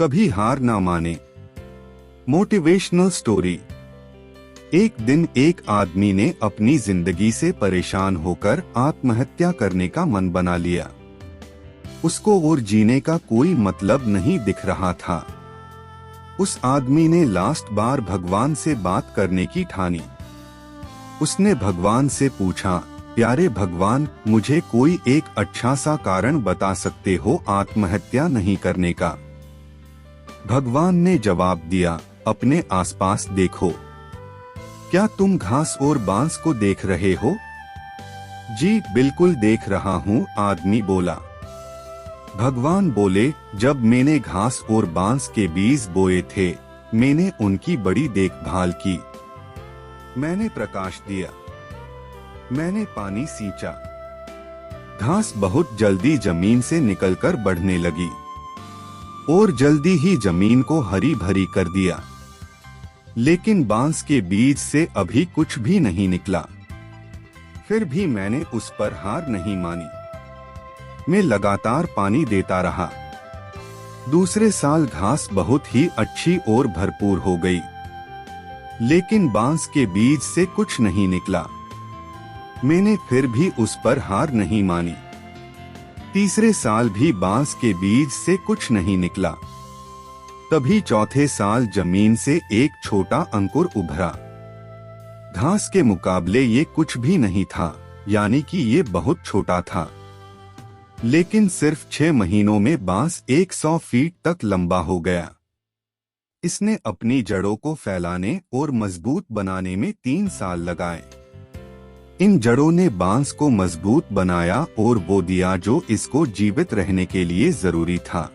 कभी हार ना माने। Motivational story. एक दिन एक आदमी ने अपनी जिंदगी से परेशान होकर आत्महत्या करने का मन बना लिया। उसको और जीने का कोई मतलब नहीं दिख रहा था। उस आदमी ने लास्ट बार भगवान से बात करने की ठानी। उसने भगवान से पूछा, प्यारे भगवान, मुझे कोई एक अच्छा सा कारण बता सकते हो आत्महत्या नहीं करने का? भगवान ने जवाब दिया, अपने आसपास देखो। क्या तुम घास और बांस को देख रहे हो? जी बिल्कुल देख रहा हूँ, आदमी बोला। भगवान बोले, जब मैंने घास और बांस के बीज बोए थे, मैंने उनकी बड़ी देखभाल की। मैंने प्रकाश दिया, मैंने पानी सींचा। घास बहुत जल्दी जमीन से निकलकर बढ़ने लगी और जल्दी ही जमीन को हरी भरी कर दिया। लेकिन बांस के बीज से अभी कुछ भी नहीं निकला। फिर भी मैंने उस पर हार नहीं मानी। मैं लगातार पानी देता रहा। दूसरे साल घास बहुत ही अच्छी और भरपूर हो गई, लेकिन बांस के बीज से कुछ नहीं निकला। मैंने फिर भी उस पर हार नहीं मानी। तीसरे साल भी बांस के बीज से कुछ नहीं निकला। तभी चौथे साल जमीन से एक छोटा अंकुर उभरा। घास के मुकाबले ये कुछ भी नहीं था, यानी कि ये बहुत छोटा था। लेकिन सिर्फ 6 महीनों में बांस 100 फीट तक लंबा हो गया। इसने अपनी जड़ों को फैलाने और मजबूत बनाने में 3 साल लगाए। इन जड़ों ने बांस को मजबूत बनाया और वो दिया जो इसको जीवित रहने के लिए जरूरी था।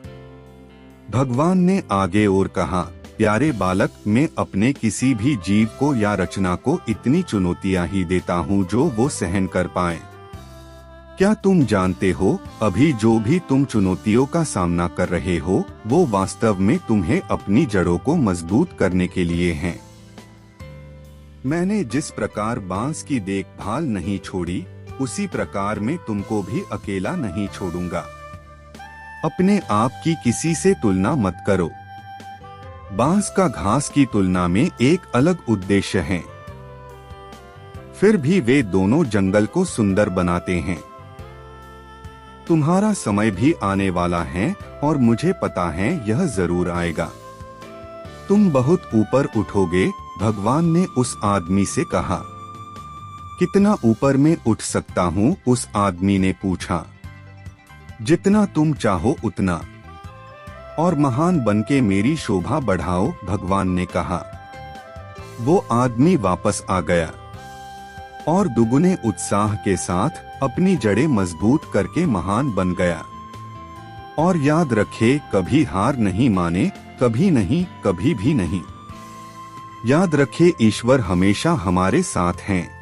भगवान ने आगे और कहा, प्यारे बालक, मैं अपने किसी भी जीव को या रचना को इतनी चुनौतियां ही देता हूँ जो वो सहन कर पाए। क्या तुम जानते हो, अभी जो भी तुम चुनौतियों का सामना कर रहे हो, वो वास्तव में तुम्हें अपनी जड़ों को मजबूत करने के लिए हैं। मैंने जिस प्रकार बांस की देखभाल नहीं छोड़ी, उसी प्रकार मैं तुमको भी अकेला नहीं छोड़ूंगा। अपने आप की किसी से तुलना मत करो। बांस का घास की तुलना में एक अलग उद्देश्य है। फिर भी वे दोनों जंगल को सुंदर बनाते हैं। तुम्हारा समय भी आने वाला है और मुझे पता है यह जरूर आएगा। तुम बहुत ऊपर उठोगे, भगवान ने उस आदमी से कहा। कितना ऊपर मैं उठ सकता हूँ? उस आदमी ने पूछा। जितना तुम चाहो उतना, और महान बनके मेरी शोभा बढ़ाओ, भगवान ने कहा। वो आदमी वापस आ गया और दुगुने उत्साह के साथ अपनी जड़ें मजबूत करके महान बन गया। और याद रखे, कभी हार नहीं माने, कभी नहीं, कभी भी नहीं। याद रखे, ईश्वर हमेशा हमारे साथ हैं।